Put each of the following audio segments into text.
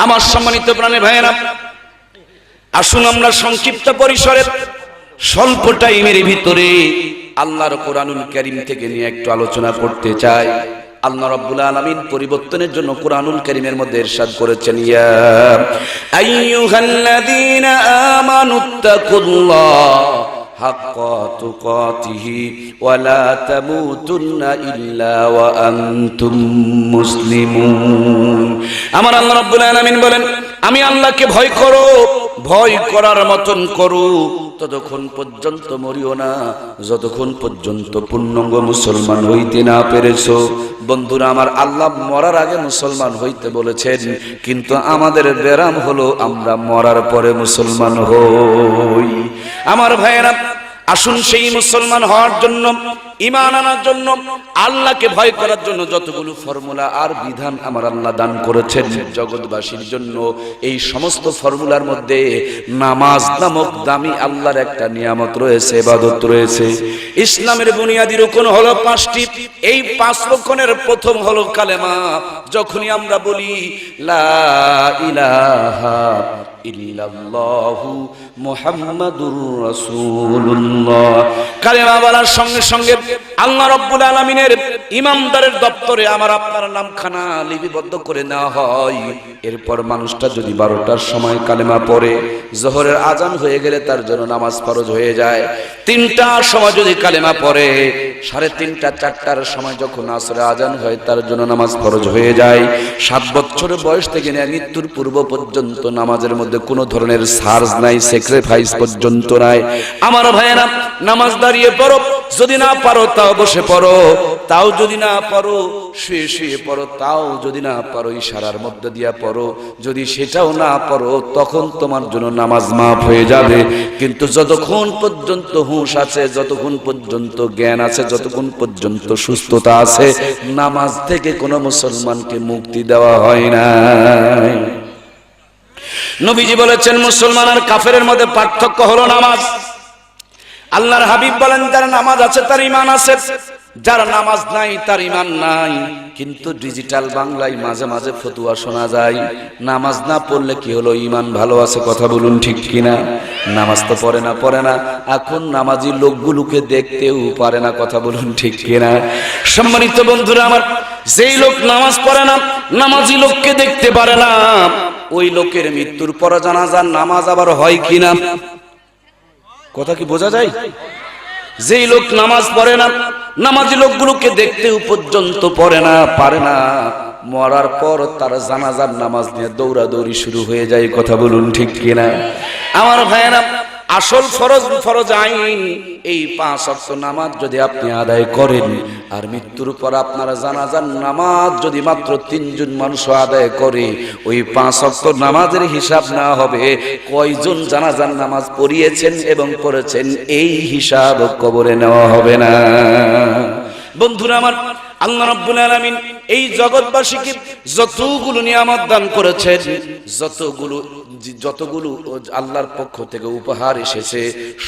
আমার সম্মানিত প্রাণের ভাইয়েরা, আসুন আমরা সংক্ষিপ্ত পরিসরে স্বল্প টাইমের ভিতরে আল্লাহর কোরআনুল কারীম থেকে নিয়ে একটু আলোচনা করতে চাই। আল্লাহ রাব্বুল আলামিন পরিবর্তনের জন্য কোরআনুল কারীমের মধ্যে ইরশাদ করেছেন, ইয়া আইয়ুহাল্লাযীনা আমানুত্তাকুল্লাহ হাক্কা তুকাতিহি ওয়া লা তামুতুন্না ইল্লা ওয়া আনতুম মুসলিমুন। আমার আল্লাহ রাব্বুল আলামিন বলেন, আমি আল্লাহকে ভয় করো, ভয় করার মতন করো, ততক্ষণ পর্যন্ত মরিও না যতক্ষণ পর্যন্ত পূর্ণাঙ্গ মুসলমান হইতে না পেরেছো। বন্ধুরা আমার, আল্লাহ মরার আগে মুসলমান হইতে বলেছেন, কিন্তু আমাদের ব্যারাম হলো আমরা মরার পরে মুসলমান হই। আমার ভাইয়েরা, আসুন সেই মুসলমান হওয়ার জন্য, ঈমান আনার জন্য, আল্লাহকে ভয় করার জন্য যতগুলো ফর্মুলা আর বিধান আমার আল্লাহ দান করেছেন জগৎবাসীর জন্য, এই সমস্ত ফর্মুলার মধ্যে নামাজ নামক দামি আল্লাহর একটা নিয়ামত রয়েছে, ইবাদত রয়েছে। ইসলামের বুনিয়াদি রুকন হলো 5টি। এই 5 রুকনের প্রথম হলো কালেমা। যখনই আমরা বলি লা ইলাহা ইল্লাল্লাহু মুহাম্মাদুর রাসূলুল্লাহ, কালেমা বলার সঙ্গে সঙ্গে আল্লাহ রাব্বুল আলামিনের ইমামদারের দপ্তরে আমার আপনার নামখানা লিপিবদ্ধ করে নেওয়া হয়। এরপর মানুষটা যদি 12টার সময় কালেমা পড়ে, জোহরের আজান হয়ে গেলে তার জন্য নামাজ ফরজ হয়ে যায়। 3টার সময় যদি কালেমা পড়ে, 3:30 4টার সময় যখন আসরের আজান হয় তার জন্য নামাজ ফরজ হয়ে যায়। 7 বছরের বয়স থেকে নিয়ে মৃত্যুর পূর্ব পর্যন্ত নামাজের মধ্যে কোনো ধরনের সার্জ নাই, স্যাক্রিফাইস পর্যন্ত নাই। আমার ভাইয়েরা, নামাজ দাঁড়িয়ে পড়ো, যদি না পারো তাও বসে পড়ো, তাও যদি না পারো শুয়ে শুয়ে পড়ো, তাও যদি না পারো ইশারার মধ্যে দিয়া পড়ো, যদি সেটাও না পারো তখন তোমার জন্য নামাজ মাফ হয়ে যাবে। কিন্তু যতক্ষণ পর্যন্ত হুঁশ আছে, যতক্ষণ পর্যন্ত জ্ঞান আছে, যতক্ষণ পর্যন্ত সুস্থতা আছে, নামাজ থেকে কোনো মুসলমানকে মুক্তি দেওয়া হয় না। নবীজি বলেছেন, মুসলমান আর কাফেরের মধ্যে পার্থক্য হলো নামাজ। আল্লাহর হাবিব বলেন, যার নামাজ আছে তার ঈমান আছে, যার নামাজ নাই তার ঈমান নাই। কিন্তু ডিজিটাল বাংলায় মাঝে মাঝে ফতুয়া শোনা যায়, নামাজ না পড়লে কি হলো, ঈমান ভালো আছে। কথা বলুন ঠিক কিনা? নামাজ তো পড়ে না, এখন নামাজি লোকগুলোকে দেখতেও পারে না। কথা বলুন ঠিক কিনা? সম্মানিত বন্ধুরা আমার, যেই লোক নামাজ পড়ে না, নামাজি লোককে দেখতে পারে না, ওই লোকের মৃত্যুর পর জানাজার নামাজ আবার হয় কিনা? কথা কি বোঝা যায়? যেই লোক নামাজ পড়ে না, নামাজি লোকগুলোকে দেখতেও পর্যন্ত পারে না, মরার পর তার জানাজার নামাজ নিয়ে দৌড়াদৌড়ি শুরু হয়ে যায়। কথা বলুন ঠিক কিনা? আমার ভাইয়েরা, আসল ফরজ আইন এই 5 ওয়াক্ত নামাজ যদি আপনি আদায় করেন, আর মৃত্যুর পর আপনার জানাজার নামাজ যদি মাত্র 3 জন মানুষ আদায় করে, ওই 5 ওয়াক্ত নামাজের হিসাব না হবে কয়জন জানাজার নামাজ পড়িয়েছেন এবং পড়েছেন, এই হিসাব কবরে নেওয়া হবে না। বন্ধুরা আমার, আল্লাহ রাব্বুল আলামিন এই জগৎবাসীকে যতগুলো নিয়ামত দান করেছেন, যতগুলো আল্লাহর পক্ষ থেকে উপহার এসেছে,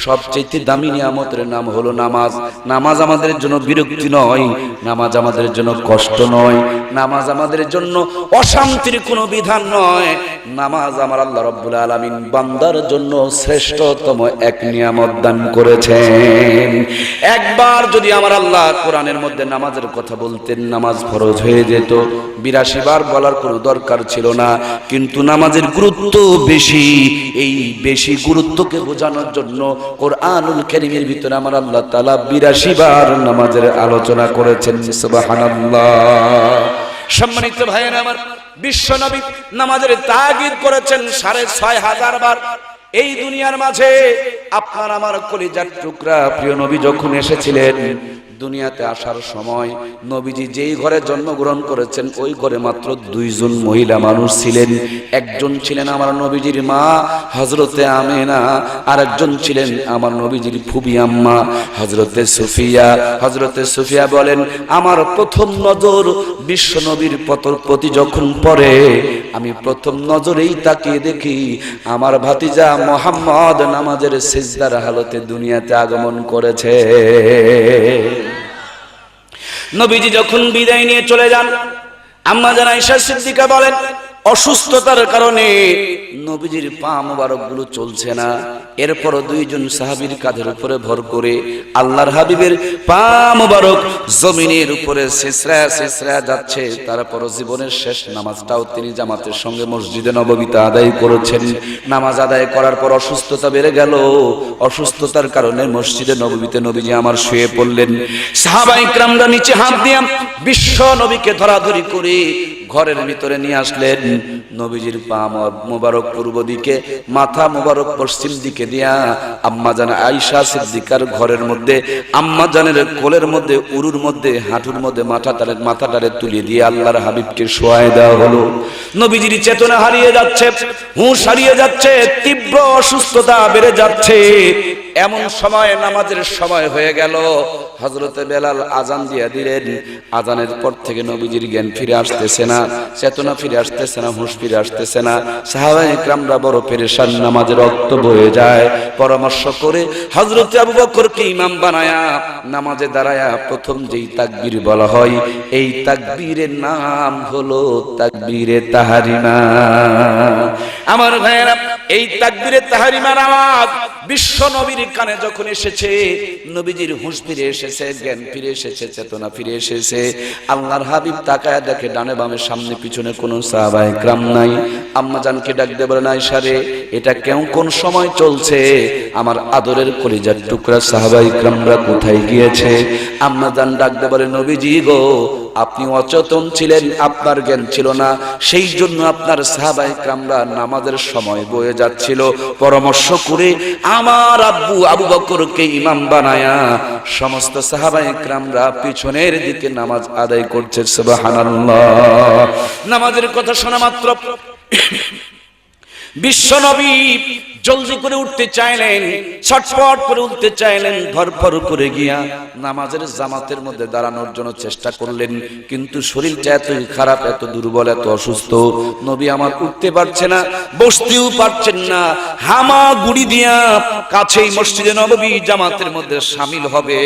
সবচেয়ে দামি নিয়ামতের নাম হলো নামাজ। নামাজ আমাদের জন্য বিরক্তি নয়, নামাজ আমাদের জন্য কষ্ট নয়, নামাজ আমাদের জন্য অশান্তির কোনো বিধান নয়। নামাজ আমার আল্লাহ রাব্বুল আলামিন বান্দার জন্য শ্রেষ্ঠতম এক নিয়ামত দান করেছেন। একবার যদি আমার আল্লাহ কোরআনের মধ্যে নামাজের কথা বলতেন, নামাজ ফরজ হয়ে যেত। 82 বার বলার কোনো দরকার ছিল না, কিন্তু নামাজের গুরুত্ব বেশি। এই বেশি গুরুত্বকে বোঝানোর জন্য কোরআনুল কারীমের ভিতরে আমার আল্লাহ তাআলা 82 বার নামাজের আলোচনা করেছেন। সুবহানাল্লাহ। সম্মানিত ভাইয়েরা আমার, বিশ্ব নবী নামাজের তাগিদ করেছেন 6500 বার। এই দুনিয়ার মাঝে আপনার আমার কলিজার টুকরা প্রিয় নবী যখন এসেছিলেন, দুনিয়াতে আসার সময় নবীজি যেই ঘরে জন্মগ্রহণ করেছেন, ওই ঘরে মাত্র 2 জন মহিলা মানুষ ছিলেন। একজন ছিলেন আমার নবীজির মা হযরতে আমেনা, আর একজন ছিলেন আমার নবীজির ফুবি আম্মা হযরতে সুফিয়া। হযরতে সুফিয়া বলেন, আমার প্রথম নজর বিশ্ব নবীর প্রতি যখন পড়ে, আমি প্রথম নজরেই তাকিয়ে দেখি আমার ভাতিজা মুহাম্মদ নামাজের সিজদার হালতে দুনিয়াতে আগমন করেছে। নবীজি যখন বিদায় নিয়ে চলে যান, আম্মা জান আয়েশা সিদ্দিকা বলেন, ও অসুস্থতার কারণে নবীজির পা মোবারক গুলো চলছে না। এরপর দুইজন সাহাবীর কাঁধের উপরে ভর করে আল্লাহর হাবিবের পা মোবারক জমিনের উপরে শেষরা যাচ্ছে। তারপর জীবনের শেষ নামাজটাও তিনি জামাতের সঙ্গে মসজিদে নববীতে আদায় করেছেন। নামাজ আদায় করার পর অসুস্থতা বেড়ে গেল। অসুস্থতার কারণে মসজিদে নববীতে নবীজি আমার শুয়ে পড়লেন। সাহাবায়ে কেরামরা নিচে হাত দিয়ে বিশ্ব নবীকে ধরাধরি করে ঘরের ভিতরে নিয়ে আসলেন। নবীজির পা মোবারক পূর্ব দিকে, মাথা মোবারক পশ্চিম দিকে দিয়া আম্মা জান আয়েশা সিদ্দিকার ঘরের মধ্যে, আম্মা জানের কোলের মধ্যে, উরুর মধ্যে, হাঁটুর মধ্যে মাথাটারে তুলে দিয়ে আল্লাহর হাবিবকে শোয়ায় দেওয়া হলো। নবীজির চেতনা হারিয়ে যাচ্ছে, হুঁশ হারিয়ে যাচ্ছে, তীব্র অসুস্থতা বেড়ে যাচ্ছে। এমন সময় নামাজের সময় হয়ে গেল। হযরতে বেলাল আজান দিয়ে দিলেন। আজানের পর থেকে নবীজির জ্ঞান ফিরে আসতেছে না, চেতনা ফিরে আসতেছে না, হুঁশ ফিরে আসতেছে না। সাহাবায়ে কেরামরা বড় পেরেশান, নামাজের রক্ত বয়ে যায়। পরামর্শ করে হযরতে আবু বকরকে ইমাম বানায়া নামাজে দাঁড়ায়া প্রথম যেই তাকবীর বলা হয়, এই তাকবীরের নাম হলো তাকবীরে তাহরিমা। আমার ভাইয়েরা, এই তাকবীরে তাহরিমার আওয়াজ বিশ্ব নবীর কানে যখন এসেছে, নবীজির হুঁশ ফিরে এসেছে, জ্ঞান ফিরে এসেছে, চেতনা ফিরে এসেছে। আল্লাহর হাবিব তাকায় দেখে ডানে বামে সামনে পিছনে কোনো সাহাবায়ে কেরাম নাই। আম্মা জানকে ডাক দিয়ে বলেন, আয়েশা রে, এটা কেউ কোন সময় চলছে? আমার আদরের কলিজার টুকরা সাহাবায়ে কেরামরা কোথায় গিয়েছে? আম্মা জান ডাক দিয়ে বলেন, নবীজি গো, আপনি অচেতন ছিলেন, আপনার জ্ঞান ছিল না, সেই জন্য আপনার সাহাবায়ে কেরামরা নামাজের সময় বয়ে যাচ্ছিল। পরামর্শ করে আমার আব্বু আবু বকরকে ইমাম বানায়া সমস্ত সাহাবায়ে কেরামরা পিছনের দিকে নামাজ আদায় করছে। সুবহানাল্লাহ। নামাজের কথা শোনা মাত্র বিশ্ব নবী জলদি করে উঠতে চাইলেন, ছটফট করে উঠতে চাইলেন, ধরফর করে গিয়া নামাজের জামাতের মধ্যে দাঁড়ানোর জন্য চেষ্টা করলেন। কিন্তু শরীরটা এতই খারাপ, এত দুর্বল, এত অসুস্থ, নবী আমার উঠতে পারছে না, বসতেও পারছেন না। হামা গুড়ি দিয়া কাছেই মসজিদে নববী জামাতের মধ্যে শামিল হবে,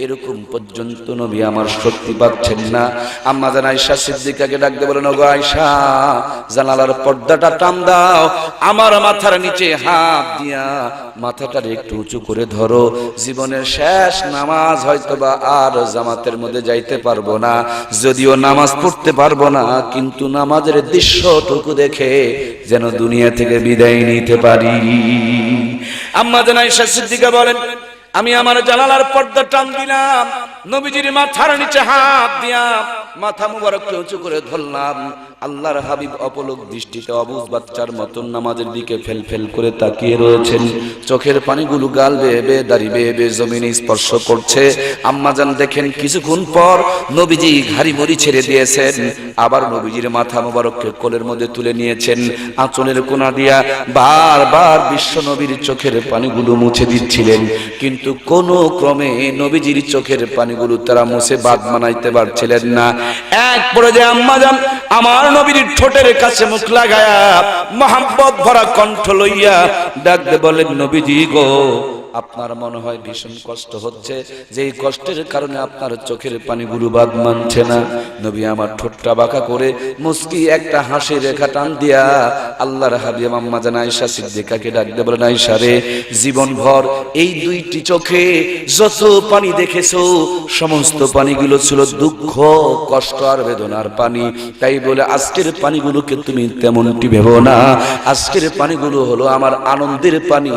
এরকম পর্যন্ত নবী আমার শক্তি পাচ্ছেন না। আম্মা জান আয়েশা সিদ্দিকাকে ডাক দিয়ে বলেন, ওগো আয়েশা, জানালার পর্দাটা টান দাও, আমার মাথার নিচে হাত দিয়া মাথাটার একটু উঁচু করে ধরো। জীবনের শেষ নামাজ হয়তোবা আর জামাতের মধ্যে যাইতে পারবো না, যদিও নামাজ পড়তে পারবো না, কিন্তু নামাজের দৃশ্যটুকু দেখে যেন দুনিয়া থেকে বিদায় নিতে পারি। আম্মা জান আয়েশা সিদ্দিকা বলেন, আমি আমার জানালার পর্দা টান দিলাম, নবীজির মাথার নিচে হাত দিয়া মাথা মুবারককে উঁচু করে ধরলাম। আল্লাহর হাবিব অপলক দৃষ্টিতে অবুঝ বাচ্চার মতন নামাজের দিকে ফেল করে তাকিয়ে রয়েছেন। চোখের পানিগুলো গাল বেয়ে বেয়ে দাড়ি বেয়ে বেয়ে জমিনে স্পর্শ করছে। আম্মাজান দেখেন কিছুক্ষণ পর নবীজি ঘাড়ি মুড়ি ছেড়ে দিয়েছেন, আবার নবীজির মাথা মুবারককে কোলের মধ্যে তুলে নিয়েছেন। আঁচলের কোনা দিয়া বারবার বিশ্ব নবীর চোখের পানিগুলো মুছে দিচ্ছিলেন, কিন্তু কোনো ক্রমে নবীজির চোখের পানিগুলো তারা মুছে বাদ মানাইতে পারছিলেন না। এক পর্যায়ে আম্মাজান আমার নবীর ঠোঁটের কাছে মুখ লাগায়া মহব্বত ভরা কণ্ঠ লইয়া ডাকতে বলেন, নবীজি গো, আপনার মনে হয় ভীষণ কষ্ট হচ্ছে, যেই কষ্টের কারণে আপনার চোখের পানিগুলো বাদ মানছে না। নবী আমার ঠোঁটটা বাঁকা করে মুস্কি একটা হাসি রেখা টান দিয়া আল্লাহর হাবিব আম্মা জান আয়েশা সিদ্দিকাকে ডাকতে বলেন, আয়েশা রে, জীবন ভর এই দুইটি চোখে যত পানি দেখেছো, সমস্ত পানিগুলো ছিল দুঃখ, কষ্ট আর বেদনার পানি। তাই বলে আজকের পানিগুলোকে তুমি তেমনটি ভেবো না। আজকের পানিগুলো হলো আমার আনন্দের পানি,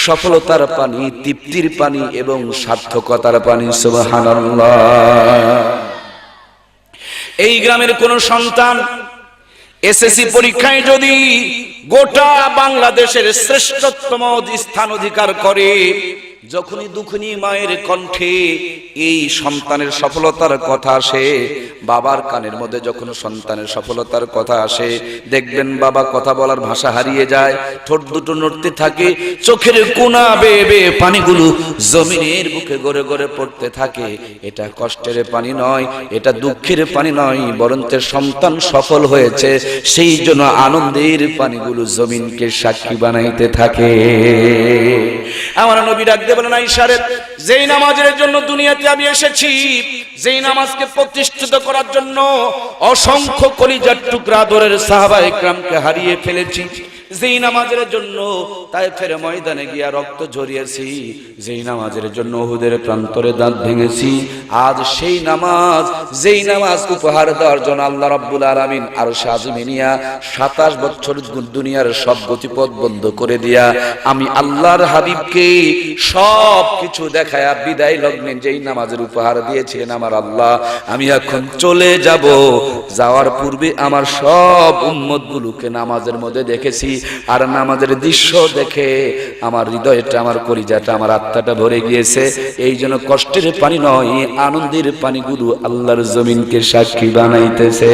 সফলতার পানি, তৃপ্তির পানি এবং সার্থকতার পানি। সুবহানাল্লাহ। এই গ্রামের কোন সন্তান এসএসসি পরীক্ষায় যদি গোটা বাংলাদেশের শ্রেষ্ঠতম স্থান অধিকার করে, যখনই দুঃখিনী মায়ের কণ্ঠে এই সন্তানের সফলতার কথা আসে, বাবার কানের মধ্যে যখন সন্তানের সফলতার কথা আসে, দেখবেন বাবা কথা বলার ভাষা হারিয়ে যায়, ঠোঁট দুটো নড়তে থাকে, চোখের কোনা বেয়ে বেয়ে পানিগুলো জমিনের বুকে গড়ে গড়ে পড়তে থাকে। এটা কষ্টের পানি নয়, এটা দুঃখের পানি নয়, বরঞ্চ সন্তান সফল হয়েছে সেই জন্য আনন্দের পানিগুলো জমিনকে সাক্ষী বানাইতে থাকে। আমার নবী ডাক দিয়ে বলেন, আয়েশা রে, যেই নামাজের জন্য দুনিয়াতে আমি এসেছি, যেই নামাজকে প্রতিষ্ঠিত করার জন্য অসংখ্য কলিজার টুকরা আদরের সাহাবায়ে কেরামকে হারিয়ে ফেলেছি, যেই নামাজের জন্য তায়েফের ময়দানে গিয়া রক্ত ঝরিয়েছি, যেই নামাজের জন্য উহুদের প্রান্তরে দাঁত ভেঙেছি, আজ সেই নামাজ, যেই নামাজ উপহার দেওয়ার জন্য আল্লাহ রাব্বুল আলামিন আরশে আজিমে নিয়া 27 বছর দুনিয়ার সব গতিপথ বন্ধ করে দিয়া আমি আল্লাহর হাবিবকে সব কিছু দেখায়া বিদায় লগ্নে যেই নামাজের উপহার দিয়েছিলেন আমার আল্লাহ, আমি এখন চলে যাব, যাওয়ার পূর্বে আমার সব উম্মতগুলোকে নামাজের মধ্যে দেখেছি, আর নামাজের দৃশ্য দেখে আমার হৃদয়টা, আমার কলিজাটা, আমার আত্মাটা ভরে গিয়েছে। এই জন্য কষ্টের পানি নয়, আনন্দের পানিগুলো আল্লাহর জমিনকে সাক্ষী বানাইতেছে।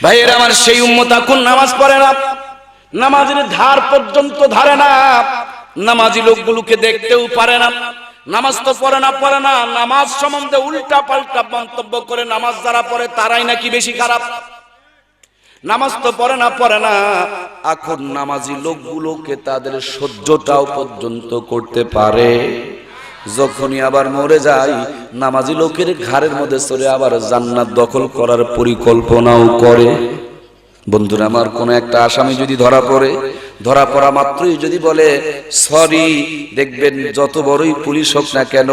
ভাইয়েরা আমার, সেই উম্মত এখন নামাজ পড়ে না, নামাজের ধার পর্যন্ত ধারে না, নামাজি লোকগুলোকে দেখতেও পারে না। নামাজ তো পড়ে না, নামাজ সম্বন্ধে উল্টা পাল্টা মন্তব্য করে। নামাজ যারা পড়ে তারাই নাকি বেশি খারাপ। নামাজ তো পড়ে না, এখন নামাজি লোকগুলোকে তাদের সহ্যটাও পর্যন্ত করতে পারে। যখনই আবার মরে যায়, নামাজি লোকের ঘাড়ের মধ্যে চড়ে আবার জান্নাত দখল করার পরিকল্পনাও করে। বন্ধুরা আমার, কোন একটা আসামি যদি ধরা পড়া মাত্রই যদি বলে সরি, দেখবেন যত বড়ই পুলিশ হোক না কেন,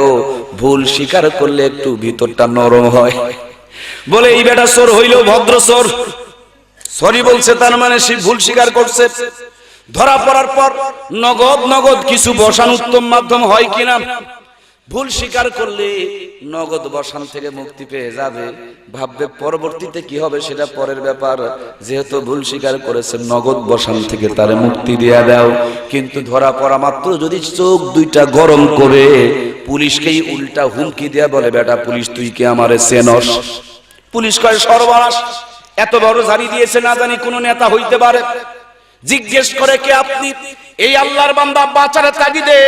ভুল স্বীকার করলে একটু ভিতরটা নরম হয়। বলে এই বেটা চোর হইলেও ভদ্র চোর, সরি বলছে, তার মানে সে ভুল স্বীকার করছে। ধরা পড়ার পর নগদ কিছু বসান উত্তম মাধ্যম হয় কিনা? ভুল স্বীকার করলে নগদ বসান থেকে মুক্তি পেয়ে যাবে, ভাববে পরবর্তীতে কি হবে সেটা পরের ব্যাপার, যেহেতু ভুল স্বীকার করেছে নগদ বসান থেকে তারে মুক্তি দেয়া দাও। কিন্তু ধরা পড়া মাত্র যদি চোখ দুইটা গরম করে পুলিশকেই উল্টা হুমকি দেয়া বলে, বেটা পুলিশ তুই কি আমারে চেনস? পুলিশ কয় সর্বনাশ, এত বড় জারি দিয়েছে, না জানি কোন নেতা হইতে পারে। জিজ্ঞেস করে কে আপনি? এই আল্লাহর বান্দা বাঁচার তাগিদে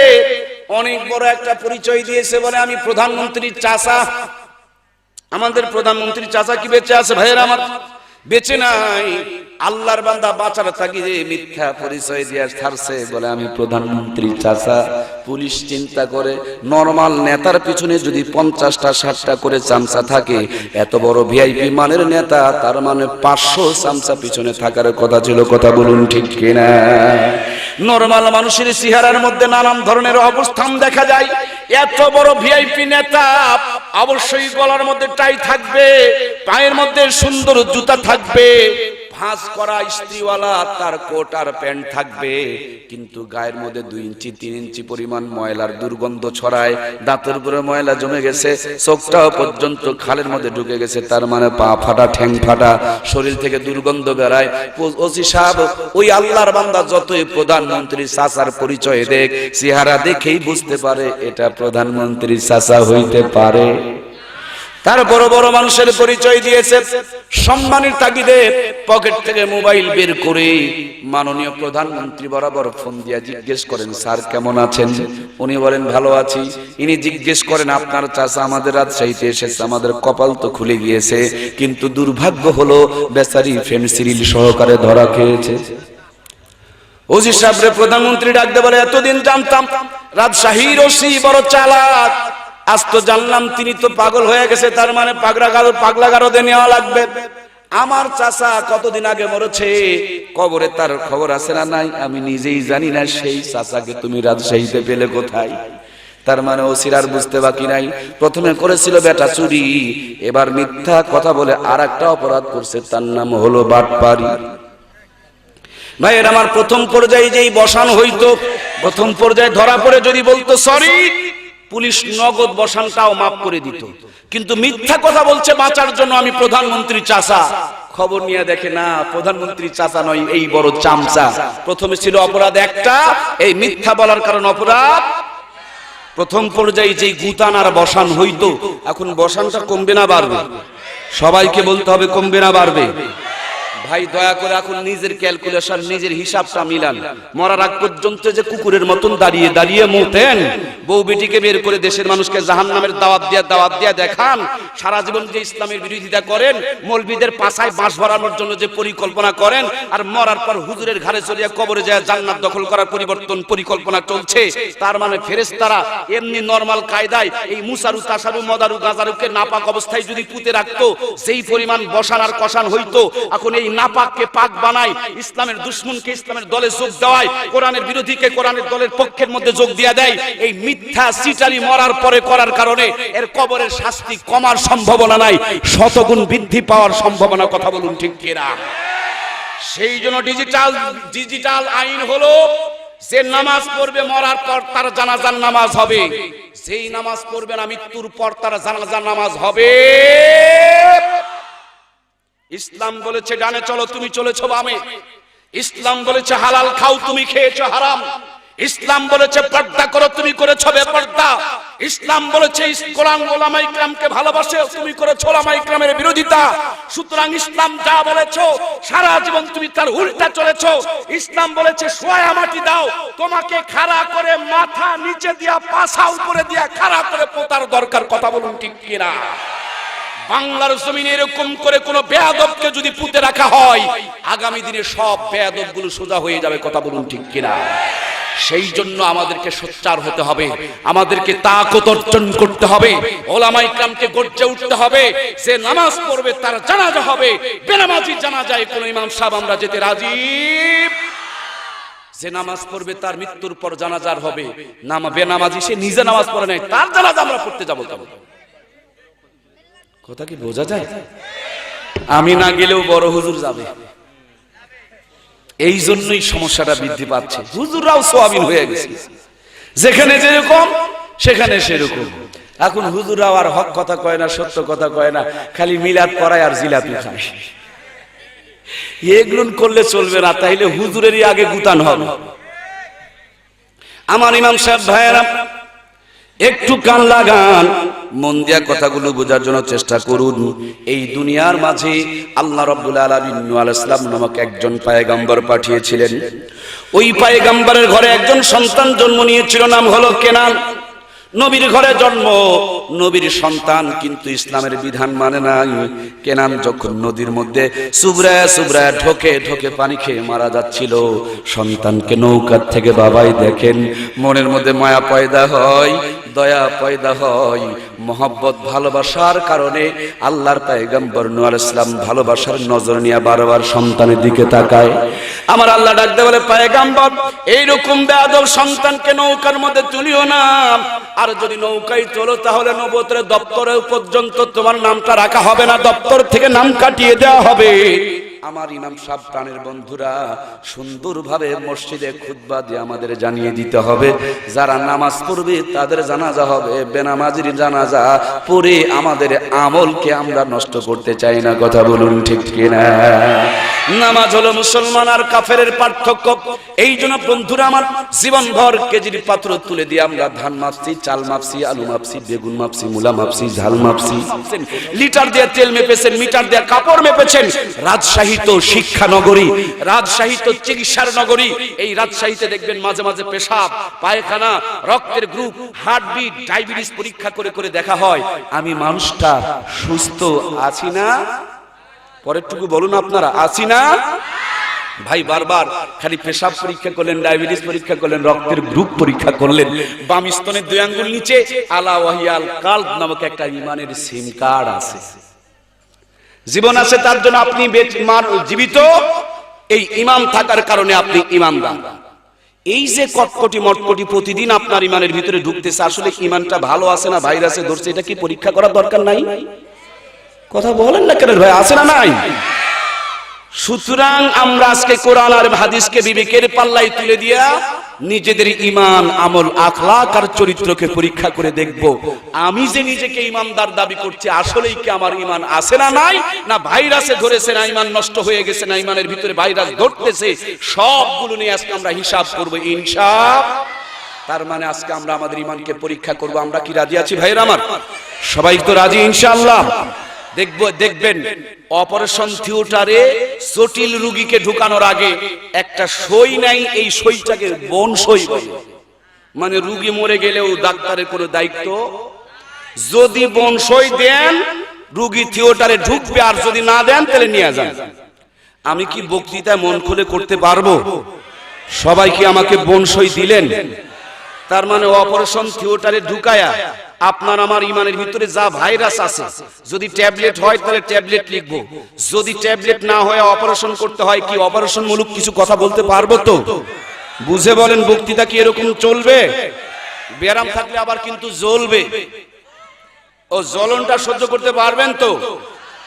অনেক বড় একটা পরিচয় দিয়েছে, বলে আমি প্রধানমন্ত্রীর চাচা। আমাদের প্রধানমন্ত্রীর চাচা কি বেঁচে আছে? ভাইয়েরা আমার, বেঁচে নাই। আল্লাহর বান্দা বাঁচার তাগিদে মিথ্যা পরিচয় দিয়ে ছাড়ছে, বলে আমি প্রধানমন্ত্রীর চাচা। পুলিশ চিন্তা করে, নরমাল নেতার পিছনে যদি 50টা 60টা করে চামচা থাকে, এত বড় ভিআইপি মানের নেতা, তার মানে 500 চামচা পিছনে থাকার কথা ছিল। কথা বলুন ঠিক কিনা? নরমাল মানুষের চেহারার মধ্যে নানান ধরনের অবস্থান দেখা যায়। এত বড় ভিআইপি নেতা, অবশ্যই গলার মধ্যে টাই থাকবে, পায়ের মধ্যে সুন্দর জুতা থাকবে, ভাঁজ করা ইস্ত্রিওয়ালা তার কোট আর প্যান্ট থাকবে, কিন্তু গায়ের মধ্যে 2 ইঞ্চি 3 ইঞ্চি পরিমাণ ময়লার দুর্গন্ধ ছড়ায়, দাঁতের উপরে ময়লা জমে গেছে, চোখটাও পর্যন্ত খালের মধ্যে ঢুকে গেছে, তার মানে পা ফাটা, ঠ্যাং ফাটা, শরীর থেকে দুর্গন্ধ বেরায়। ওসি সাহেব, ওই আল্লাহর বান্দা যতই প্রধানমন্ত্রী চাচার পরিচয় দেখ, চেহারা দেখেই বুঝতে পারে এটা প্রধানমন্ত্রী চাচা হইতে পারে। তার বড় বড় মানুষের পরিচয় দিয়েছে। সম্মানের তাগিদে পকেট থেকে মোবাইল বের করে মাননীয় প্রধানমন্ত্রী বরাবর ফোন দিয়ে জিজ্ঞেস করেন, স্যার কেমন আছেন? উনি বলেন ভালো আছি। ইনি জিজ্ঞেস করেন, আপনার চাচা আমাদের রাজশাহীতে এসেছে, আমাদের কপাল তো খুলে গিয়েছে, কিন্তু দুর্ভাগ্য হলো বেচারি ফেনসিডিল সহকারে ধরা খেয়েছে। ওসি সাহেবরে প্রধানমন্ত্রী ডাকতে বলে, এতদিন জানতাম রাজশাহীর ওসি বড় চালাক, আজ তো জানলাম তিনি তো পাগল হয়ে গেছে, তার মানে পাগলা গারদে নেওয়া লাগবে। আমার চাচা কতদিন আগে মরেছে, কবরে তার খবর আছে না নাই আমি নিজেই জানি না, সেই চাচাকে তুমি রাজশাহীতে পেলে কোথায়? তার মানে ওসির আর বুঝতে বাকি নাই, প্রথমে করেছিল বেটা চুরি, এবার মিথ্যা কথা বলে আর একটা অপরাধ করছে, তার নাম হলো বাটপারি। ভাইয়ের আমার, প্রথম পর্যায়ে যেই বসান হইতো, প্রথম পর্যায়ে ধরা পড়ে যদি বলতো সরি, পুলিশ নগদ বসানটাও মাফ করে দিত। কিন্তু মিথ্যা কথা বলছে বাঁচার জন্য আমি প্রধানমন্ত্রী চাচা, খবর নিয়ে দেখে না প্রধানমন্ত্রী চাচা নয়, এই বড় চামচা। প্রথমে ছিল অপরাধ একটা, এই মিথ্যা বলার কারণ অপরাধ। প্রথম পর্যায়ে যেই গুতান আর বসান হইতো, এখন বসানটা কমবে না বাড়বে? সবাইকে বলতে হবে কমবে না বাড়বে? ভাই দয়া করে এখন নিজের ক্যালকুলেশন, নিজের হিসাবটা মিলান। মরার আগ পর্যন্ত যে কুকুরের মতন দাঁড়িয়ে দাঁড়িয়ে মুতেন, বউ বেটিকে বের করে দেশের মানুষকে জাহান্নামের দাওয়াত দিয়া দেখান, সারা জীবন যে ইসলামের বিরোধিতা করেন, মৌলবীদের পাছায় বাঁশ ভরানোর জন্য যে পরিকল্পনা করেন, আর মরার পর হুজুরের ঘাড়ে চড়িয়া কবরে যায় জান্নাত দখল করার পরিকল্পনা চলছে। তার মানে ফেরেশতারা এমনি নরমাল কায়দায় এই মুসারু তাসারু মদারু গাজারুকে নাপাক অবস্থায় যদি পুঁতে রাখতো, সেই পরিমাণ বসান আর কষান হইতো। এখন এই নাপাককে পাক বানায়, ইসলামের দুশমনকে ইসলামের দলে যোগ দেওয়ায়, কোরআনের বিরোধীকে কোরআনের দলের পক্ষের মধ্যে যোগ দিয়ে দেয়। এই মিথ্যা সিটারি মরার পরে করার কারণে এর কবরের শাস্তি কমার সম্ভাবনা নাই, শতগুণ বৃদ্ধি পাওয়ার সম্ভাবনা। কথা বলুন ঠিক কিনা? সেই জন্য ডিজিটাল আইন হলো, যে নামাজ পড়বে মরার পর তার জানাজার নামাজ হবে, যেই নামাজ পড়বে না মৃত্যুর পর তার জানাজার নামাজ হবে। ইসলাম বলেছে ডানে চলো, তুমি চলেছো বামে। ইসলাম বলেছে হালাল খাও, তুমি খেয়েছো হারাম। ইসলাম বলেছে পর্দা করো, তুমি করেছো বেপর্দা। ইসলাম বলেছে কোরআন ওলামা ইকরামকে ভালোবাসো, তুমি করেছো ওলামা ইকরামের বিরোধিতা। সুতরাং ইসলাম যা বলেছো সারা জীবন তুমি তার উল্টা চলেছো। ইসলাম বলেছে সোয়া মাটি দাও, তোমাকে খাড়া করে মাথা নিচে দিয়া পাছা উপরে দিয়া খাড়া করে পোতার দরকার। কথা বলুন ঠিক কিনা? বাংলার জমিনে এরকম করে কোন বেয়াদবকে যদি পুঁতে রাখা হয়, আগামী দিনে সব বেয়াদবগুলো সোজা হয়ে যাবে। কথা বলুন ঠিক কিনা? সেই জন্য আমাদেরকে সোচ্চার হতে হবে, আমাদেরকে তাকত অর্জন করতে হবে, ওলামা ইকরামকে গর্জে উঠতে হবে। যে নামাজ পড়বে তার জানাজা হবে, বেনামাজি জানাজায় কোন ইমাম সাহেব আমরা যেতে রাজি। যে নামাজ পড়বে তার মৃত্যুর পর জানাজার হবে, বেনামাজি সে নিজে নামাজ পড়ে নাই, তার জানাজা আমরা পড়তে যাবো। কথা কি বোঝা যায়? আমি না গেলেও বড় হুজুর যাবে। এই জন্যই সমস্যাটা বৃদ্ধি পাচ্ছে। হুজুররাও সোয়াবিন হয়ে গেছে, যেখানে যেরকম সেখানে সেরকম। এখন হুজুররাও আর হক কথা কয় না, সত্য কথা কয় না, খালি মিলাদ পড়ায় আর জিলাপি খায়। এগুলো করলে চলবে না, তাইলে হুজুরেরই আগে গুতান হবে। আমার ইমাম সাহেব ভাইয়েরা, একটু কান লাগান, মন দিয়া কথাগুলো বোঝার জন্য চেষ্টা করুন। এই দুনিয়ার মাঝে আল্লাহ রাব্বুল আলামিন নূহ আলাইহিস সালাম নামক একজন পয়গম্বর পাঠিয়েছিলেন। ওই পয়গম্বরের ঘরে একজন সন্তান জন্ম নিয়েছিল, নাম হলো কেনান। নবীর ঘরে জন্ম, নবীর সন্তান, কিন্তু ইসলামের বিধান মানে নাই। কেনান যখন নদীর মধ্যে সুবরায় ঢোকে পানি খেয়ে মারা যাচ্ছিল, সন্তানকে নৌকার থেকে বাবাই দেখেন, মনের মধ্যে মায়া পয়দা হয়, দয়া পয়দা হয়, মহব্বত ভালোবাসার কারণে আল্লাহর পয়গম্বর নূহ আলাইহিস সালাম ভালোবাসার নজর নিয়ে বারবার সন্তানের দিকে তাকায়। আমার আল্লাহ ডাকতে বলে, পয়গম্বর এইরকম বেয়াদব সন্তানকে নৌকার মধ্যে তুলিও না, আর যদি নৌকায় চলো তাহলে নবুয়তের দপ্তরে পর্যন্ত তোমার নামটা রাখা হবে না, দপ্তর থেকে নাম কাটিয়ে দেওয়া হবে। আমার ইমাম সাহেব প্রাণের বন্ধুরা, সুন্দরভাবে মসজিদে খুতবা দিয়ে আমাদের জানিয়ে দিতে হবে, যারা নামাজ পড়বে তাদের জানাজা হবে, বেনামাজির জানাজা পড়ে আমাদের আমলকে আমরা নষ্ট করতে চাই না। কথা বলুন ঠিক কিনা? নামাজ হলো মুসলমান আর কাফেরের পার্থক্য। এই জন্য বন্ধুরা আমার, জীবনভর কেজির পাত্র তুলে দিয়ে আমরা ধান মাপছি, চাল মাপছি, আলু মাপছি, বেগুন মাপছি, মূলা মাপছি, ঝাল মাপছি, লিটার দিয়ে তেল মেপেছেন, মিটার দিয়ে কাপড় মেপেছেন। রাজশাহী তো শিক্ষা নগরী, রাজশাহী তো চিকিৎসার নগরী। এই রাজশাহীতে দেখবেন মাঝে মাঝে পেশাব, পায়খানা, রক্তের গ্রুপ, হার্টবিট, ডায়াবেটিস পরীক্ষা করে করে দেখা হয় আমি মানুষটা সুস্থ আছি না। পরেরটুকু বলুন আপনারা, আছি না? ভাই বারবার খালি পেশাব পরীক্ষা করলেন, ডায়াবেটিস পরীক্ষা করলেন, রক্তের গ্রুপ পরীক্ষা করলেন, বাম স্তনের 2 আঙ্গুল নিচে আলা ওয়াহিয়াল কালব নামক একটা ইমানের সিম কার্ড আছে। জীবন আছে, তার জন্য আপনি জীবিত। এই ইমান থাকার কারণে আপনি ইমানদার। এই যে কটকটি মটকটি প্রতিদিন আপনার ইমানের ভিতরে ঢুকতেছে, আসলে ইমানটা ভালো আছে না ভাইরাসে ধরছে, এটা কি পরীক্ষা করার দরকার নাই? কথা বলেন না কেন ভাই, আছে না নাই? সুতরাং আমরা আজকে কোরআন আর হাদিসকে বিবেকের পাল্লায় তুলে দিয়া নিজেদের ঈমান, আমল, আখলাক আর চরিত্রকে পরীক্ষা করে দেখব, আমি যে নিজেকে ঈমানদার দাবি করছি আসলেই কি আমার ঈমান আছে না নাই, না ভাইরাসে ধরেছে, না ঈমান নষ্ট হয়ে গেছে, না ঈমানের ভিতরে ভাইরাস ধরতেছে। সবগুলো নিয়ে আজকে আমরা হিসাব করব ইনশাআল্লাহ। তার মানে আজকে আমরা আমাদের ঈমানকে পরীক্ষা করব। আমরা কি রাজি আছি ভাইরা আমার? সবাই তো রাজি ইনশাআল্লাহ? দেখবেন অপারেশন থিয়েটারে জটিল রোগীকে ঢুকানোর আগে একটা সই নাই, এই সইটাকে বন সই বলে। মানে রোগী মরে গেলেও ডাক্তারের কোনো দায়িত্ব, যদি বন সই দেন রোগী থিয়েটারে ঢুকবে, আর যদি না দেন তাহলে নিয়ে যান। আমি কি বক্তৃতা মন খুলে করতে পারবো? সবাই কি আমাকে বন সই দিলেন? তার মানে অপারেশন থিয়েটারে ঢুকায়া আপনার আমার ইমানের ভিতরে যা ভাইরাস আছে, যদি ট্যাবলেট হয় তাহলে ট্যাবলেট লিখবো, যদি ট্যাবলেট না হয় অপারেশন করতে হয়, কি অপারেশন মূলক কিছু কথা বলতে পারবো তো? বুঝে বলেন, বক্তৃতা কি এরকম চলবে? ব্যারাম থাকলে আবার কিন্তু জ্বলবে, ও জ্বলনটা সহ্য করতে পারবেন তো?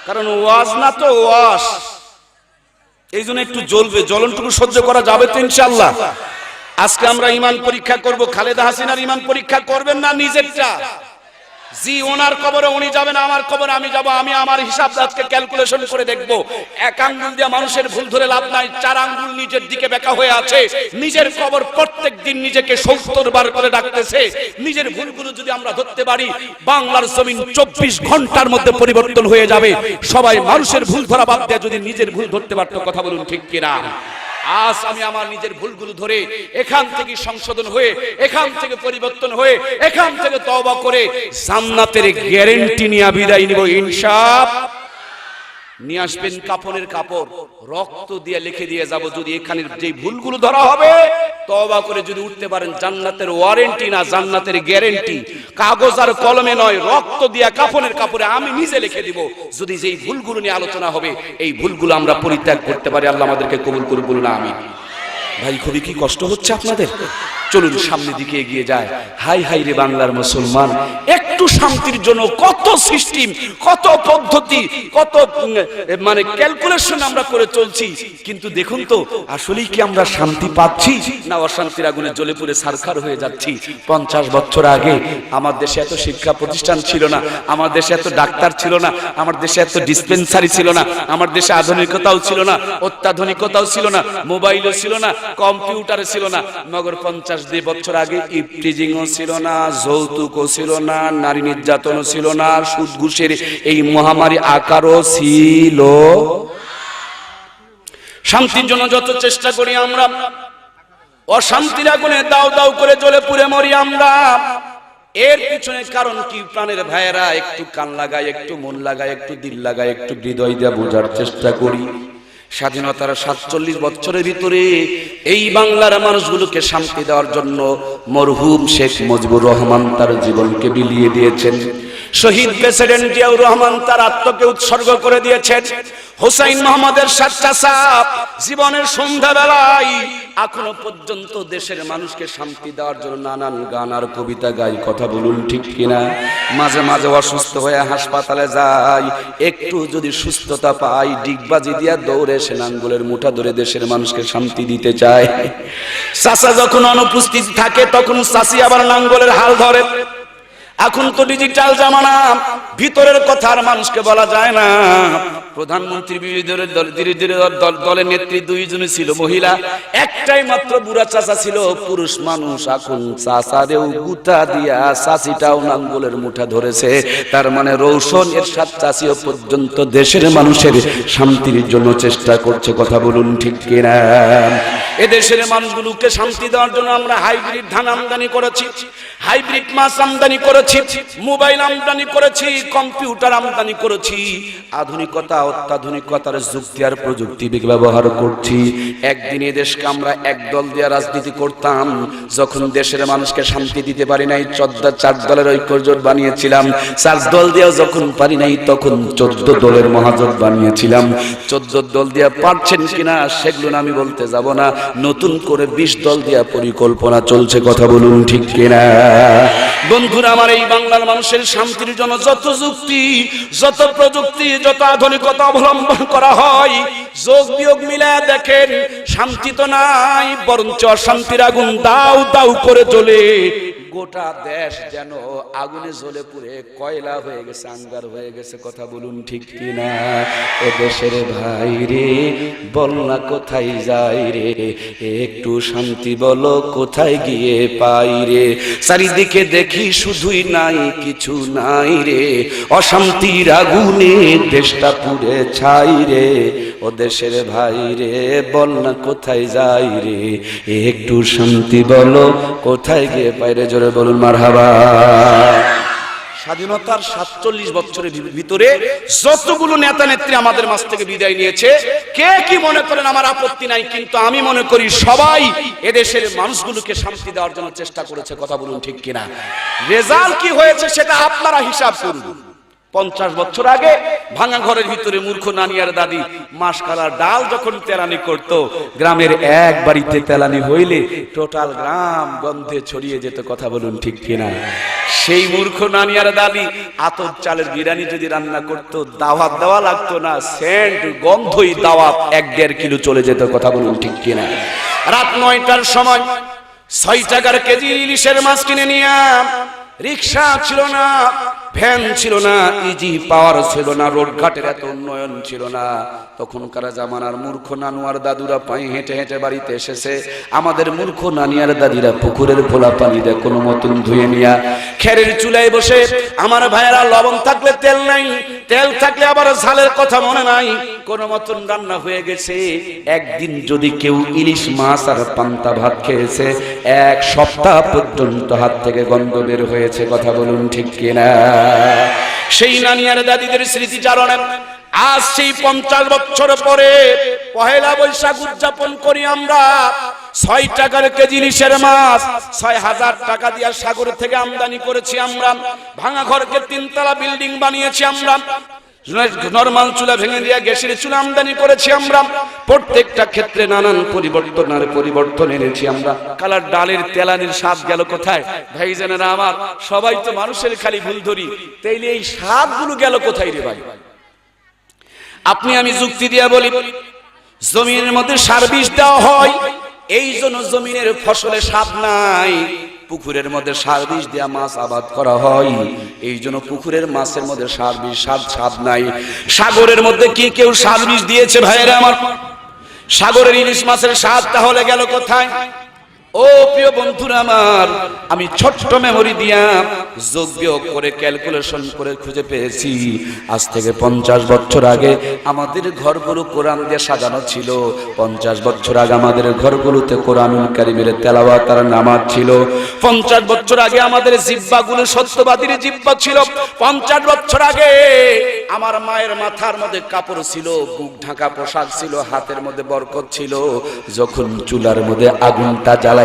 কারণ ওয়াজ না তো ওয়াজ, এই জন্য একটু জ্বলবে, জ্বলনটুকু সহ্য করা যাবে তো ইনশাআল্লাহ। আজকে আমরা ঈমান পরীক্ষা করব। খালেদা হাসিনার ঈমান পরীক্ষা করবেন না নিজেরটা? জি, ওনার কবরে উনি যাবেন, আমার কবরে আমি যাব। আমি আমার হিসাব আজকে ক্যালকুলেশন করে দেখব। এক আঙ্গুল দিয়ে মানুষের ভুল ধরে লাভ নাই, 4 আঙ্গুল নিজের দিকে বেঁকা হয়ে আছে। নিজের কবর প্রত্যেক দিন নিজেকে 70 বার করে ডাকতেছে। নিজের ভুলগুলো যদি আমরা ধরতে পারি, বাংলার জমিন 24 ঘন্টার মধ্যে পরিবর্তন হয়ে যাবে। সবাই মানুষের ভুল ধরা বাদ দিয়ে যদি নিজের ভুল ধরতে পারতো, কথা বলুন ঠিক কিনা? আজ আমি আমার নিজের ভুলগুলো ধরে এখান থেকে সংশোধন হয়ে, এখান থেকে পরিবর্তন হয়ে, এখান থেকে তওবা করে জান্নাতের গ্যারান্টি নিয়ে বিদায় নিব ইনশাআল্লাহ। নিয়ে আসবেন কাফনের কাপড়, রক্ত দিয়ে লিখে দিয়ে যাব। যদি এখানের যে ভুলগুলো ধরা হবে, তওবা করে যদি উঠতে পারেন, জান্নাতের ওয়ারেন্টি না, জান্নাতের গ্যারান্টি। কাগজ আর কলমে নয়, রক্ত দিয়ে কাফনের কাপড়ে আমি নিজে লিখে দিব। যদি যেই ভুলগুলো নিয়ে আলোচনা হবে, এই ভুলগুলো আমরা পরিত্যাগ করতে পারি, আল্লাহ আমাদেরকে কবুল করুন, বলুন আমিন। ভাই, খুবই কি কষ্ট হচ্ছে আপনাদের? চলুন সামনের দিকে এগিয়ে যায়। হাই হাই রে বাংলার মুসলমান, একটু শান্তির জন্য কত সিস্টেম, কত পদ্ধতি, কত মানে ক্যালকুলেশন আমরা করে চলছি, কিন্তু দেখুন তো আসলেই কি আমরা শান্তি পাচ্ছি, না অশান্তির আগুনে জ্বলে পুড়ে ছারখার হয়ে যাচ্ছি? 50 বছর আগে আমার দেশে এত শিক্ষা প্রতিষ্ঠান ছিল না, আমার দেশে এত ডাক্তার ছিল না, আমার দেশে এত ডিসপেন্সারি ছিল না, আমার দেশে আধুনিকতাও ছিল না, অত্যাধুনিকতাও ছিল না, মোবাইলও ছিল না, কম্পিউটারও ছিল না। মগর 50 বছর আগে ইফটিজিংও ছিল না, যৌতুকও ছিল না, নারী নির্যাতনও ছিল না, সুদ ঘুষের এই মহামারী আকারও ছিল। শান্তির জন্য যত চেষ্টা করি আমরা, অশান্তির আগুনে দাও দাও করে জ্বলে পুড়ে মরি আমরা। এর পিছনে কারণ কি? প্রাণের ভাইয়েরা, একটু কান লাগায়, একটু মন লাগায়, একটু দিল লাগায়, একটু হৃদয় দিয়ে বোঝার চেষ্টা করি। স্বাধীনতার 47 বছরের ভিতরে এই বাংলার মানুষগুলোকে শান্তি দেওয়ার জন্য মরহুম শেখ মুজিবুর রহমান তার জীবনকে বিলিয়ে দিয়েছেন। শহীদ প্রেসিডেন্ট জিয়াউর রহমান তার আত্মকে উৎসর্গ করে দিয়েছেন। হুসাইন মোহাম্মদের চাচা জীবনের সন্ধ্যাবেলায় এখনো পর্যন্ত দেশের মানুষকে শান্তি দেওয়ার জন্য নানান গান আর কবিতা গাই, কথা বলুন ঠিক কিনা? মাঝে মাঝে অসুস্থ হয়ে হাসপাতালে যাই, একটু যদি সুস্থতা পাই, ডিগবাজি দিয়া দৌড়ে সেনাঙ্গুলের মুঠা ধরে দেশের মানুষকে শান্তি দিতে চায়। চাচা যখন অনুপস্থিত থাকে, তখন চাচি আবার নাঙ্গলের হাল ধরে। এখন তো ডিজিটাল জামানা, ভিতরের কথা আর মানুষকে বলা যায় না। প্রধানমন্ত্রী বিরোধী দলের নেত্রী 2 জনই ছিল মহিলা, একটাই মাত্র বুড়া চাচা ছিল পুরুষ মানুষ। এখন চাচারেও গুতা দিয়া চাচিটাও নাঙ্গলের মুঠা ধরেছে। তার মানে রৌশন এরশাদ চাচিও পর্যন্ত দেশের মানুষের শান্তির জন্য চেষ্টা করছে, কথা বলুন ঠিক কিনা? এদেশের মানুষগুলোকে শান্তি দেওয়ার জন্য আমরা হাইব্রিড ধান আমদানি করেছি, হাইব্রিড মাছ আমদানি করেছি, মোবাইল আমদানি করেছি, কম্পিউটার আমদানি করেছি। আধুনিকতা, অত্যাধুনিকতার যুক্তি আর প্রযুক্তি ব্যবহার করছি। একদিন এই দেশকে আমরা এক দল দিয়ে রাজনীতি করতাম, যখন দেশের মানুষকে শান্তি দিতে পারি নাই 4 দলের ঐক্যজোট বানিয়েছিলাম। 4 দল দিয়েও যখন পারি নাই, তখন 14 দলের মহাজোট বানিয়েছিলাম। 14 দল দিয়ে পারছেন কিনা সেগুলো আমি বলতে যাব না। নতুন করে 20 দল দিয়ে পরিকল্পনা চলছে, কথা বলুন ঠিক কিনা? বন্ধুরা আমার, এই বাংলার মানুষের শান্তির জন্য যত যুক্তি, যত প্রযুক্তি, যত আধুনিকতা অবলম্বন করা হয়, যোগ বিয়োগ মিলায় দেখেন শান্তি তো নাই, বরঞ্চ অশান্তির আগুন দাউ দাউ করে জ্বলে গোটা দেশ যেন আগুনে জ্বলে পুড়ে কয়লা হয়ে গেছে, আঙ্গার হয়ে গেছে। কথা বলুন ঠিক কিনা? ও দেশের ভাই রে, বল না কোথায় যাই রে, একটু শান্তি বলো কোথায় গিয়ে পাই রে। চারিদিকে দেখি শুধুই নাই কিছু নাই রে, অশান্তির আগুনে দেশটা পুড়ে ছাই রে। ও দেশের ভাই রে, বল না কোথায় যাই রে, একটু শান্তি বলো কোথায় গিয়ে পাই রে। জোরে বলুন মারহাবা। স্বাধীনতার ৪৭ বছরের ভিতরে যতগুলো নেতা নেত্রী আমাদের মাঝ থেকে বিদায় নিয়েছে, কে কি মনে করেন আমার আপত্তি নাই, কিন্তু আমি মনে করি সবাই এদেশের মানুষগুলোকে শান্তি দেওয়ার জন্য চেষ্টা করেছে। কথা বলুন ঠিক কিনা? রেজাল্ট কি হয়েছে সেটা আপনারা হিসাব করুন। 50 বছর আগে ভাঙা ঘরের ভিতরে মূর্খ নানি আর দাদি মাসকালার ডাল যখন তেলানি করত, গ্রামের এক বাড়িতে তেলানি হইলে টোটাল গ্রাম গন্ধে ছড়িয়ে যেত। কথা বলুন ঠিক কিনা? সেই মূর্খ নানি আর দাদি আতপ চালের বিরিয়ানি যদি রান্না করত, দাওয়াত দেওয়া লাগতো না, সেন্ট গন্ধই দাওয়াত 1-1.5 কিলো চলে যেত। কথা বলুন ঠিক কিনা? রাত 9টার সময় 6 টাকার কেজি ইলিশের মাছ কিনে নিয়ে, রিক্সা ছিল না, ভ্যান ছিল না, ইজি পাওয়ার ছিল না, রোড ঘাটের এত উন্নয়ন ছিল না। তখনকার জামানার মূর্খ নানু আর দাদুরা পায়ে হেঁটে হেঁটে বাড়িতে এসেছে। আমাদের মূর্খ নানি আর দাদিরা পুকুরের পোলা পানি দেয় কোনো মতন ধুয়ে নিয়া খেরের চুলায় বসে, আমার ভাইয়েরা লবণ থাকলে তেল নাই, তেল থাকলে আবার ঝালের কথা মনে নাই, কোনো মতন রান্না হয়ে গেছে। একদিন যদি কেউ ইলিশ মাছ আর পান্তা ভাত খেয়েছে, 1 সপ্তাহ পর্যন্ত হাত থেকে গন্ধ বের হয়েছে। কথা বলুন ঠিক কিনা? সেই নানি আর দাদিদের স্মৃতিচারণে আজ সেই 50 বছর পরে পহেলা বৈশাখ উদযাপন করি আমরা। 6 টাকার কেজি ইলিশের মাছ 6000 টাকা দিয়ে সাগর থেকে আমদানি করেছি আমরা। ভাঙা ঘরকে 3 তলা বিল্ডিং বানিয়েছি আমরা। নরমাল চুলা ভেঙে দিয়ে গ্যাসের চুলা আমদানি করেছি আমরা। প্রত্যেকটা ক্ষেত্রে নানান পরিবর্তন এনেছি আমরা। কালার ডালের তেলানির স্বাদ গেল কোথায়? ভাইজানেরা আমার, সবাই তো মানুষের খালি ভুল ধরি, তাইলে এই স্বাদগুলো গেল কোথায় রে ভাই? আপনি আমি যুক্তি দিয়া বলি, জমিনের মধ্যে সার বিষ দেওয়া হয়, এই জন্য জমিনের ফসলে স্বাদ নাই। পুকুরের মধ্যে সার বিষ দেয়া মাছ আবাদ করা হয়, এই জন্য পুকুরের মাছের মধ্যে সার বিষ স্বাদ নাই। সাগরের মধ্যে কি কেউ সার বিষ দিয়েছে ভাইয়েরা আমার? সাগরের ইলিশ মাছের স্বাদ তাহলে গেল কোথায়? ও প্রিয় বন্ধুরা আমার, আমি ছোট্ট মেমোরি দিয়া যোগ বিয়োগ করে ক্যালকুলেশন করে খুঁজে পেয়েছি, আজ থেকে 50 বছর আগে আমাদের ঘরগুলো কোরআন দিয়ে সাজানো ছিল। 50 বছর আগে আমাদের ঘরগুলোতে কোরআনুল কারীমের তেলাওয়াত আর নামাজ ছিল। 50 বছর আগে আমাদের জিহ্বাগুলো সত্যবাদীর জিহ্বা ছিল। 50 বছর আগে আমার মায়ের মাথার মধ্যে কাপড় ছিল, বুক ঢাকা পোশাক ছিল, হাতের মধ্যে বরকত ছিল। যখন চুলার মধ্যে আগুনটা জ্বালাইতো,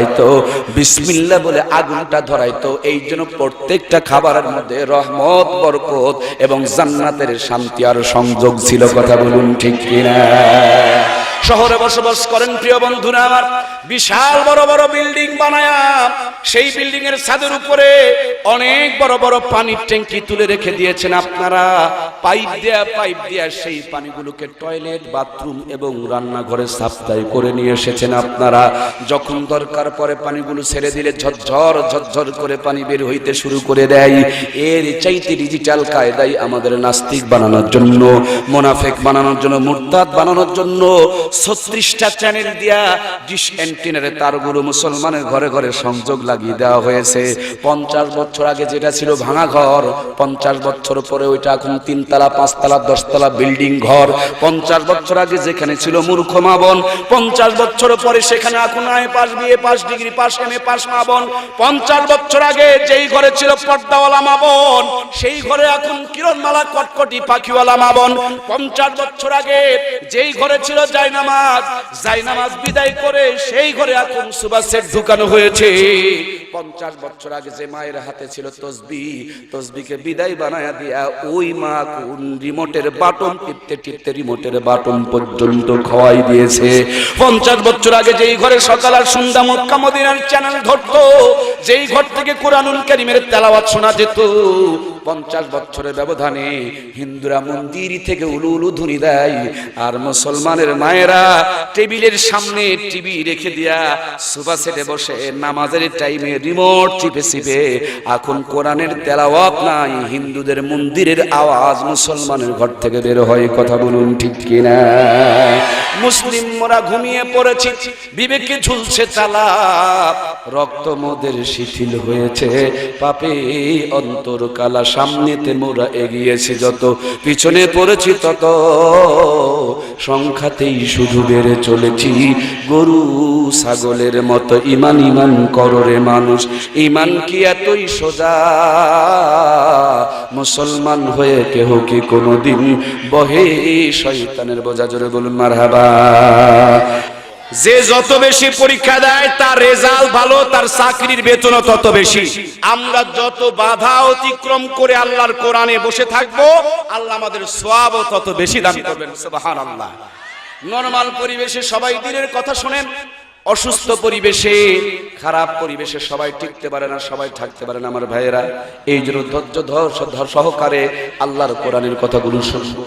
বিসমিল্লাহ বলে আগুনটা ধরাইতো। এই জন্য প্রত্যেকটা খাবারের মধ্যে রহমত, বরকত এবং জান্নাতের শান্তি আর সংযোগ ছিল। কথা বলুন ঠিক কিনা? শহরে বসবাস করেন প্রিয় বন্ধুরা আমার, বিশাল বড় বড় বিল্ডিং বানায়া সেই বিল্ডিং এর ছাদের উপরে অনেক বড় বড় পানির ট্যাঙ্কি তুলে রেখে দিয়েছেন আপনারা। পাইপ দেয়া সেই পানিগুলোকে টয়লেট, বাথরুম এবং রান্নাঘরে সাপ্লাই করে নিয়ে এসেছেন আপনারা। যখন দরকার পরে পানিগুলো ছেড়ে দিলে ঝরঝর করে পানি বের হইতে শুরু করে দেয়। এর চাইতে ডিজিটাল কায়দায় আমাদের নাস্তিক বানানোর জন্য, মুনাফিক বানানোর জন্য, মুরতাদ বানানোর জন্য 36টা চ্যানেল দিয়া ডিশ অ্যান্টেনার তারগুলো মুসলমানের ঘরে ঘরে সংযোগ লাগিয়ে দেওয়া হয়েছে। 50 বছর আগে যেটা ছিল ভাঙা ঘর, 50 বছর পরে ওইটা এখন 3 তলা, 5 তলা, 10 তলা বিল্ডিং ঘর। 50 বছর আগে যেখানে ছিল মূর্খ মা বোন, 50 বছর পরে সেখানে এখন I pass, BA pass, degree pass, MA pass মা বোন। 50 বছর আগে যেই ঘরে ছিল পর্দাওয়ালা মা বোন, সেই ঘরে এখন কিরণমালা কটকটি পাখিওয়ালা মা বোন। 50 বছর আগে যেই ঘরে ছিল জায়নামাজ বিদায় করে সেই ঘরে এখন সুবা সেট ঢুকানো হয়েছে। 50 বছর আগে যে মায়ের হাতে ছিল তসবিহকে বিদায় বানায়া দিয়া ওই মা কোন রিমোটের বাটন টিপতে রিমোটের বাটন পর্যন্ত খাওয়াই দিয়েছে। 50 বছর আগে যেই ঘরে সকাল আর সন্ধ্যা মক্কা মদিনার চ্যানেল ধরতো, যেই ঘর থেকে কোরআনুল কারীমের তেলাওয়াত শোনা যেত, 50 বছরের ব্যবধানে হিন্দুরা মন্দির থেকে উলু ধ্বনি দেয় আর মুসলমানের মায়েরা টেবিলের সামনে টিভি রেখে দিয়া সোফা সেটে বসে নামাজের টাইমে রিমোট চিপে চিপে এখন কোরআনের তেলাওয়াত নাই, হিন্দুদের মন্দিরের আওয়াজ মুসলমানের ঘর থেকে বের হয়। কথা বলুন ঠিক কিনা? মুসলিম মোরা ঘুমিয়ে পড়েছি, বিবেকে ঝুলছে চালা, রক্ত মোদের শিথিল হয়েছে, পাপে অন্তর কালা, সামনেতে মোরা এগিয়েছি যত, পিছনে পড়েছি তত, সংখ্যাতেই শুধু বেড়ে চলেছি গরু ছাগলের মতো। ইমান ইমান কররে মানুষ, ইমান কি এতই সোজা? মুসলমান হয়ে কেহ কি কোনোদিন বহে শয়তানের বোঝা? জোরে বলুন মারহাবা। যে যত বেশি পরীক্ষা দেয় তার রেজাল্ট ভালো, তার চাকরির বেতনও তত বেশি। আমরা যত বাধা অতিক্রম করে আল্লাহর কোরআনে বসে থাকবো, আল্লাহ আমাদের সওয়াবও তত বেশি দান করবেন। সুবহানাল্লাহ। নরমাল পরিবেশে সবাই দিনের কথা শোনেন, অসুস্থ পরিবেশে, খারাপ পরিবেশে সবাই টিকতে পারে না, সবাই থাকতে পারে না। আমার ভাইয়েরা, এই জন্য ধৈর্য সহকারে আল্লাহর কোরআনের কথাগুলো শুনুন।